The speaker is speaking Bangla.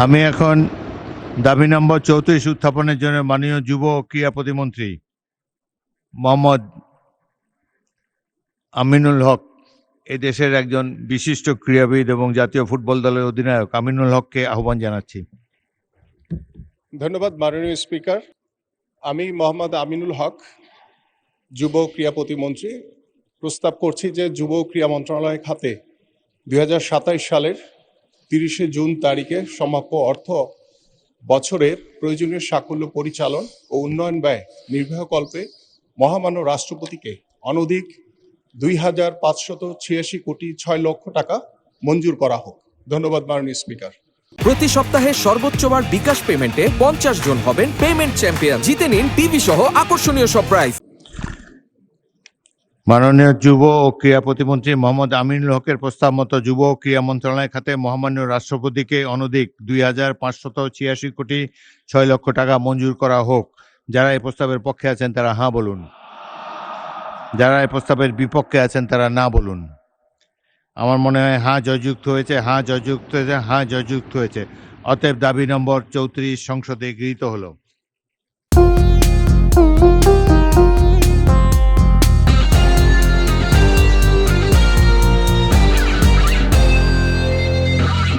আমি এখন দাবি নম্বর 34 উত্থাপনের জন্য মাননীয় যুব ও ক্রীড়া প্রতিমন্ত্রী মোহাম্মদ আমিনুল হক, এ দেশের একজন বিশিষ্ট ক্রীড়াবিদ এবং জাতীয় ফুটবল দলের অধিনায়ক আমিনুল হককে আহ্বান জানাচ্ছি। ধন্যবাদ মাননীয় স্পিকার। আমি মোহাম্মদ আমিনুল হক, যুব ক্রীড়া প্রতিমন্ত্রী, প্রস্তাব করছি যে যুব ক্রীড়া মন্ত্রণালয় খাতে 2027 সালের 30 জুন তারিখে সমাপ্য অর্থ বছরের প্রয়োজনীয় সাকল্য পরিচালন ও উন্নয়ন ব্যয় নির্বাহকল্পে মহামান্য রাষ্ট্রপতিকে অনধিক 2,586 কোটি 6 লক্ষ টাকা মঞ্জুর করা হোক। ধন্যবাদ মাননীয় স্পিকার। প্রতি সপ্তাহে সর্বোচ্চবার বিকাশ পেমেন্টে 50 জন হবেন পেমেন্ট চ্যাম্পিয়ন। জিতে নিন টিভি সহ আকর্ষণীয় সব প্রাইজ। মাননীয় যুব ও ক্রীড়া প্রতিমন্ত্রী মোহাম্মদ আমিনুল হকের প্রস্তাব মতো যুব ও ক্রীড়া মন্ত্রণালয় খাতে মহামান্য রাষ্ট্রপতিকে অনধিক 2,586 কোটি 6 লক্ষ টাকা মঞ্জুর করা হোক। যারা এই প্রস্তাবের পক্ষে আছেন তারা হ্যাঁ বলুন, যারা এই প্রস্তাবের বিপক্ষে আছেন তারা না বলুন। আমার মনে হয় হ্যাঁ জয়যুক্ত হয়েছে, হ্যাঁ জয়যুক্ত হয়েছে, হ্যাঁ জয়যুক্ত হয়েছে। অতএব দাবি নম্বর 34 সংসদে গৃহীত হলো।